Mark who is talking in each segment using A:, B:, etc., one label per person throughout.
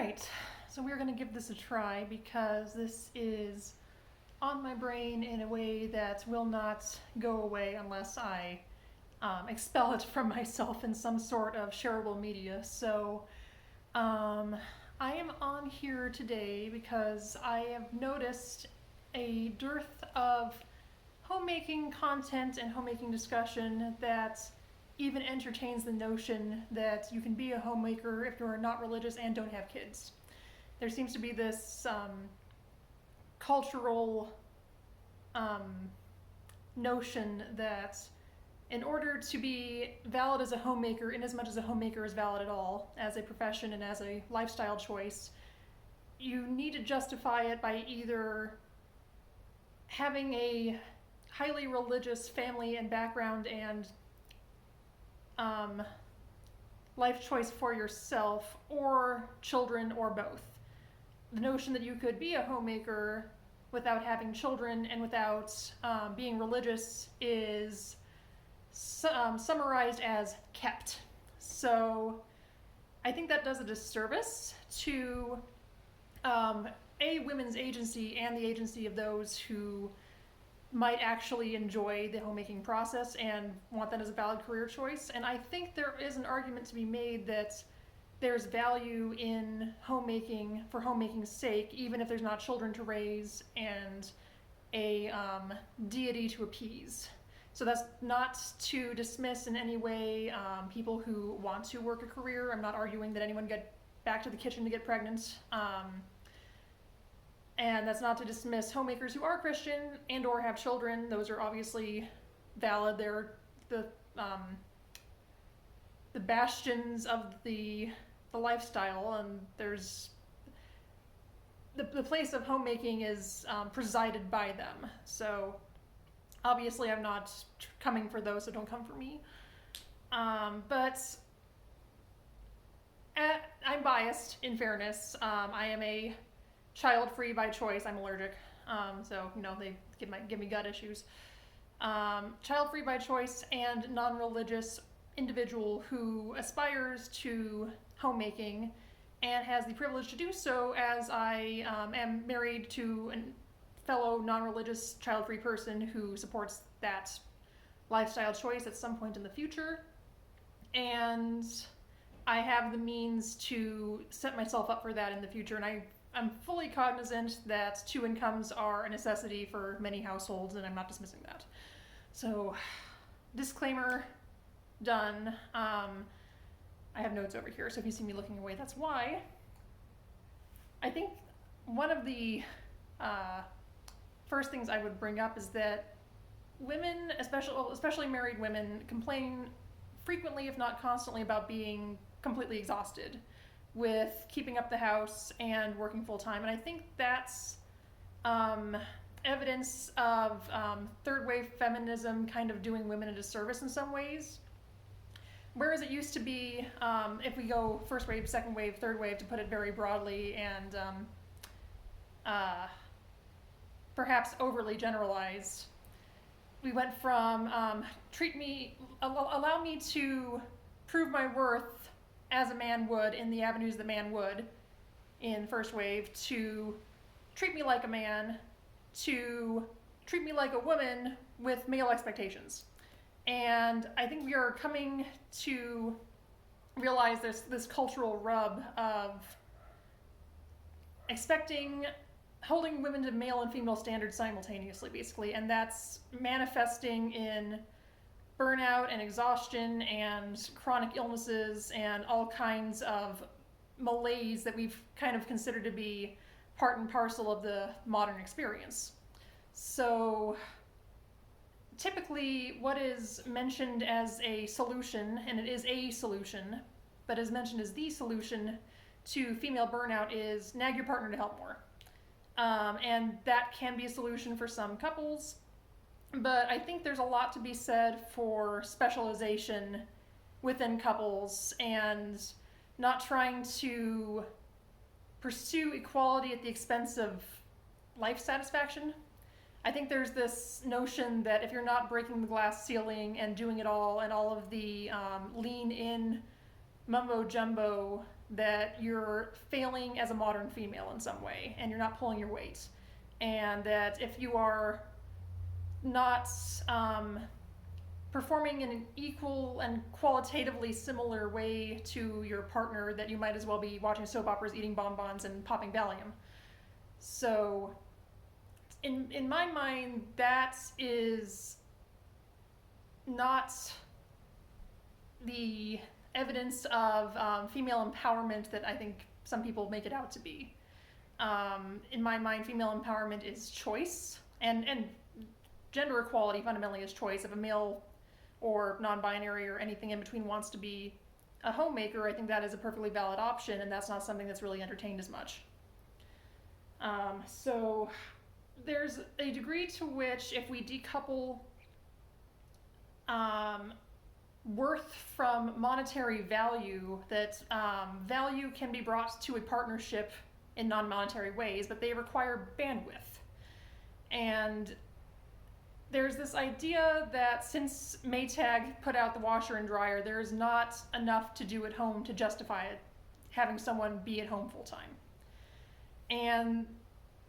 A: right, so we're going to give this a try because this is on my brain in a way that will not go away unless I expel it from myself in some sort of shareable media. So I am on here today because I have noticed a dearth of homemaking content and homemaking discussion that even entertains the notion that you can be a homemaker if you're not religious and don't have kids. There seems to be this cultural notion that in order to be valid as a homemaker, in as much as a homemaker is valid at all, as a profession and as a lifestyle choice, you need to justify it by either having a highly religious family and background and life choice for yourself, or children, or both. The notion that you could be a homemaker without having children and without being religious is summarized as kept. So I think that does a disservice to women's agency and the agency of those who might actually enjoy the homemaking process and want that as a valid career choice. And I think there is an argument to be made that there's value in homemaking for homemaking's sake, even if there's not children to raise and a deity to appease. So that's not to dismiss in any way people who want to work a career. I'm not arguing that anyone get back to the kitchen to get pregnant. And that's not to dismiss homemakers who are Christian and or have children. Those are obviously valid. They're the bastions of the lifestyle, and there's the place of homemaking is presided by them. So obviously I'm not coming for those, so don't come for me. But I'm biased, in fairness. I am a child-free by choice. I'm allergic, so they give me gut issues. Child-free by choice and non-religious individual who aspires to homemaking and has the privilege to do so, as I am married to a fellow non-religious child-free person who supports that lifestyle choice at some point in the future. And I have the means to set myself up for that in the future, and I'm fully cognizant that two incomes are a necessity for many households, and I'm not dismissing that. So, disclaimer done. I have notes over here, so if you see me looking away, that's why. I think one of the first things I would bring up is that women, especially married women, complain frequently, if not constantly, about being completely exhausted with keeping up the house and working full time. And I think that's evidence of third wave feminism kind of doing women a disservice in some ways. Whereas it used to be, if we go first wave, second wave, third wave, to put it very broadly and perhaps overly generalized, we went from allow me to prove my worth as a man would in the avenues that man would in first wave, to treat me like a man, to treat me like a woman with male expectations. And I think we are coming to realize there's this cultural rub of holding women to male and female standards simultaneously, basically, and that's manifesting in burnout and exhaustion and chronic illnesses and all kinds of malaise that we've kind of considered to be part and parcel of the modern experience. So typically what is mentioned as a solution, and it is a solution, but is mentioned as the solution to female burnout, is nag your partner to help more. And that can be a solution for some couples, but I think there's a lot to be said for specialization within couples and not trying to pursue equality at the expense of life satisfaction. I think there's this notion that if you're not breaking the glass ceiling and doing it all, and all of the lean in mumbo jumbo that you're failing as a modern female in some way and you're not pulling your weight. And that if you are not performing in an equal and qualitatively similar way to your partner, that you might as well be watching soap operas, eating bonbons, and popping Valium. So in my mind, that is not the evidence of female empowerment that I think some people make it out to be. In my mind, female empowerment is choice, and gender equality fundamentally is choice. If a male or non-binary or anything in between wants to be a homemaker, I think that is a perfectly valid option, and that's not something that's really entertained as much. So there's a degree to which if we decouple worth from monetary value, that value can be brought to a partnership in non-monetary ways, but they require bandwidth. And there's this idea that since Maytag put out the washer and dryer, there's not enough to do at home to justify it, having someone be at home full time. And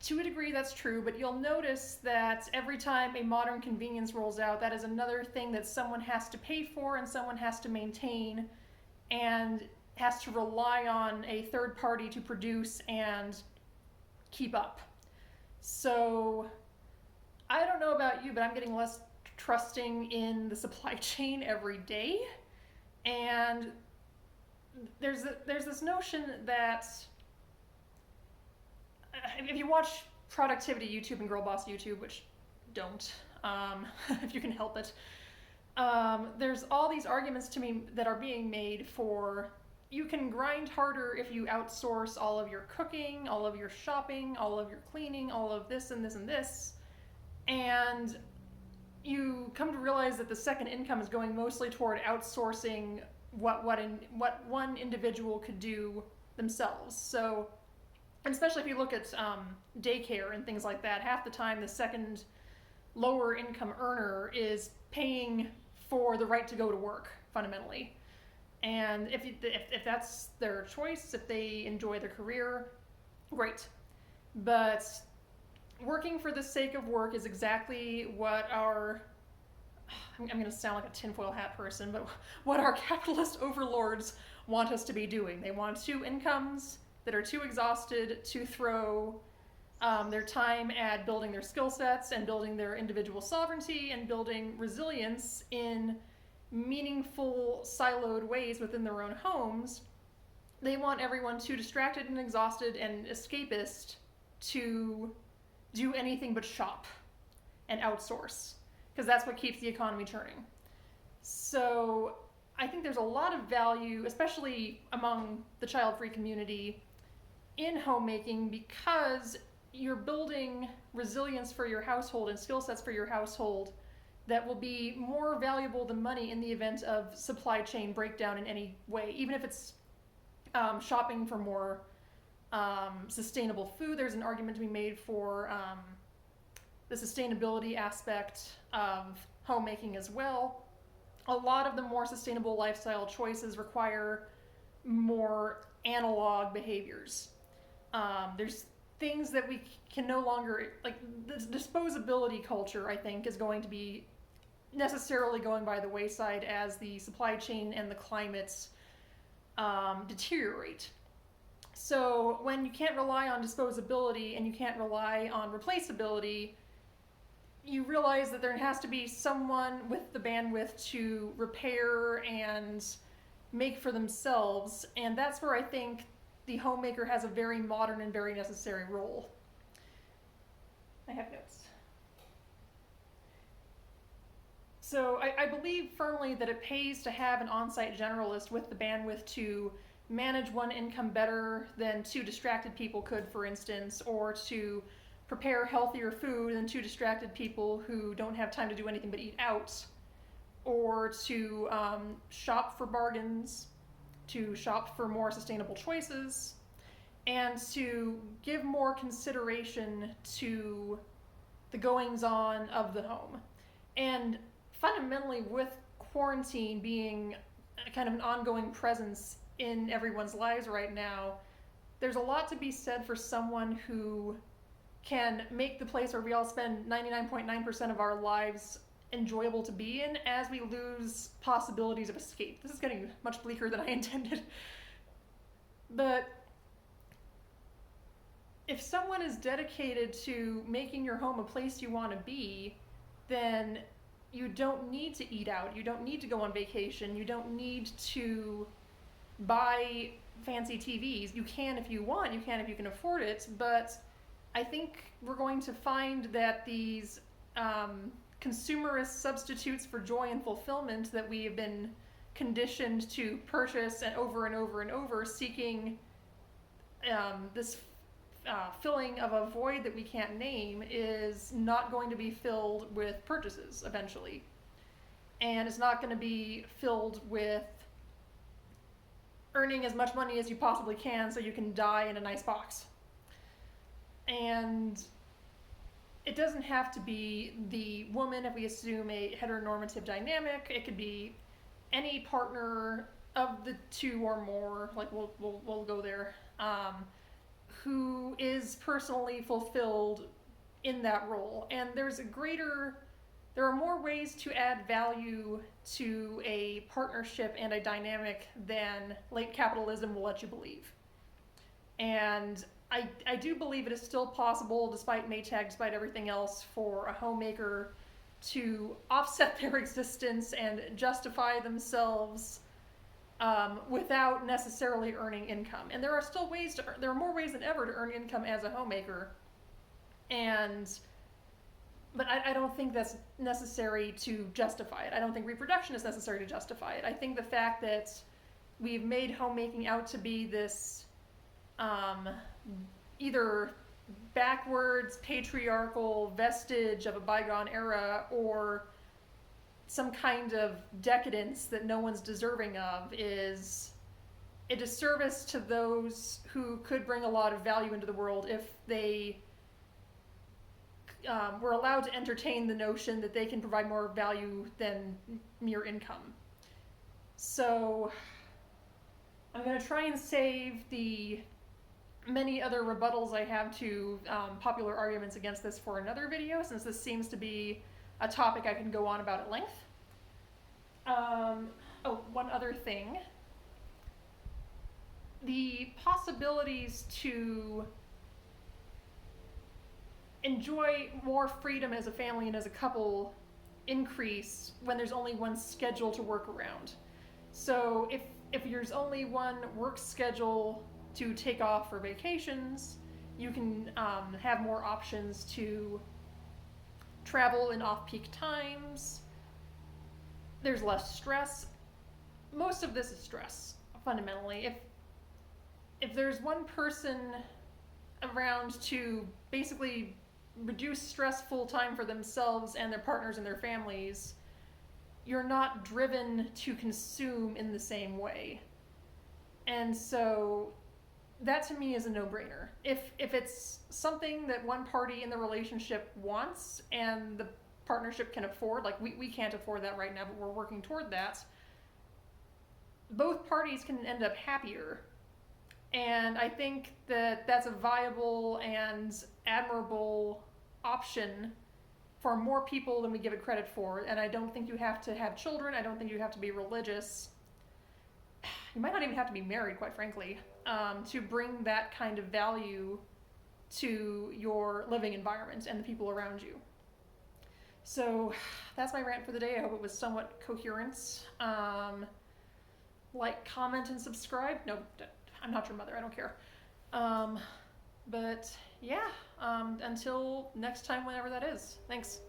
A: to a degree that's true, but you'll notice that every time a modern convenience rolls out, that is another thing that someone has to pay for and someone has to maintain and has to rely on a third party to produce and keep up. So I don't know about you, but I'm getting less trusting in the supply chain every day. And there's this notion that if you watch productivity YouTube and girl boss YouTube, which don't, if you can help it, there's all these arguments to me that are being made for you can grind harder if you outsource all of your cooking, all of your shopping, all of your cleaning, all of this and this and this. And you come to realize that the second income is going mostly toward outsourcing what one individual could do themselves. So, and especially if you look at daycare and things like that, half the time the second lower income earner is paying for the right to go to work, fundamentally. And if that's their choice, if they enjoy their career, great. But working for the sake of work is exactly what I'm going to sound like a tinfoil hat person, but what our capitalist overlords want us to be doing. They want two incomes that are too exhausted to throw their time at building their skill sets and building their individual sovereignty and building resilience in meaningful, siloed ways within their own homes. They want everyone too distracted and exhausted and escapist to do anything but shop and outsource, because that's what keeps the economy turning. So I think there's a lot of value, especially among the child-free community, in homemaking, because you're building resilience for your household and skill sets for your household that will be more valuable than money in the event of supply chain breakdown in any way. Even if it's shopping for more sustainable food, there's an argument to be made for the sustainability aspect of homemaking as well. A lot of the more sustainable lifestyle choices require more analog behaviors. There's things that we can no longer, like this disposability culture, I think, is going to be necessarily going by the wayside as the supply chain and the climates deteriorate. So when you can't rely on disposability and you can't rely on replaceability, you realize that there has to be someone with the bandwidth to repair and make for themselves, and that's where I think the homemaker has a very modern and very necessary role. I have notes. So I believe firmly that it pays to have an on-site generalist with the bandwidth to manage one income better than two distracted people could, for instance, or to prepare healthier food than two distracted people who don't have time to do anything but eat out, or to shop for bargains, to shop for more sustainable choices, and to give more consideration to the goings-on of the home. And fundamentally, with quarantine being kind of an ongoing presence in everyone's lives right now, there's a lot to be said for someone who can make the place where we all spend 99.9% of our lives enjoyable to be in as we lose possibilities of escape. This is getting much bleaker than I intended. But if someone is dedicated to making your home a place you want to be, then you don't need to eat out. You don't need to go on vacation. You don't need to buy fancy TVs. You can if you want. You can if you can afford it. But I think we're going to find that these consumerist substitutes for joy and fulfillment that we have been conditioned to purchase and over and over and over, seeking this filling of a void that we can't name, is not going to be filled with purchases eventually. And it's not going to be filled with earning as much money as you possibly can so you can die in a nice box. And it doesn't have to be the woman if we assume a heteronormative dynamic. It could be any partner of the two or more, like we'll go there, who is personally fulfilled in that role. And there are more ways to add value to a partnership and a dynamic than late capitalism will let you believe. And I do believe it is still possible, despite Maytag, despite everything else, for a homemaker to offset their existence and justify themselves without necessarily earning income. And there are still ways there are more ways than ever to earn income as a homemaker. But I don't think that's necessary to justify it. I don't think reproduction is necessary to justify it. I think the fact that we've made homemaking out to be this either backwards patriarchal vestige of a bygone era or some kind of decadence that no one's deserving of is a disservice to those who could bring a lot of value into the world if they were allowed to entertain the notion that they can provide more value than mere income. So I'm going to try and save the many other rebuttals I have to popular arguments against this for another video, since this seems to be a topic I can go on about at length. One other thing. The possibilities to enjoy more freedom as a family and as a couple increase when there's only one schedule to work around. So if there's only one work schedule to take off for vacations, you can have more options to travel in off-peak times. There's less stress. Most of this is stress, fundamentally. If there's one person around to basically reduce stress full time for themselves and their partners and their families, you're not driven to consume in the same way. And so that to me is a no-brainer. If it's something that one party in the relationship wants and the partnership can afford, like we can't afford that right now, but we're working toward that, both parties can end up happier. And I think that that's a viable and admirable option for more people than we give it credit for. And I don't think you have to have children. I don't think you have to be religious. You might not even have to be married, quite frankly, to bring that kind of value to your living environment and the people around you. So that's my rant for the day. I hope it was somewhat coherent. Like, comment, and subscribe. No, I'm not your mother. I don't care. But yeah, until next time, whenever that is. Thanks.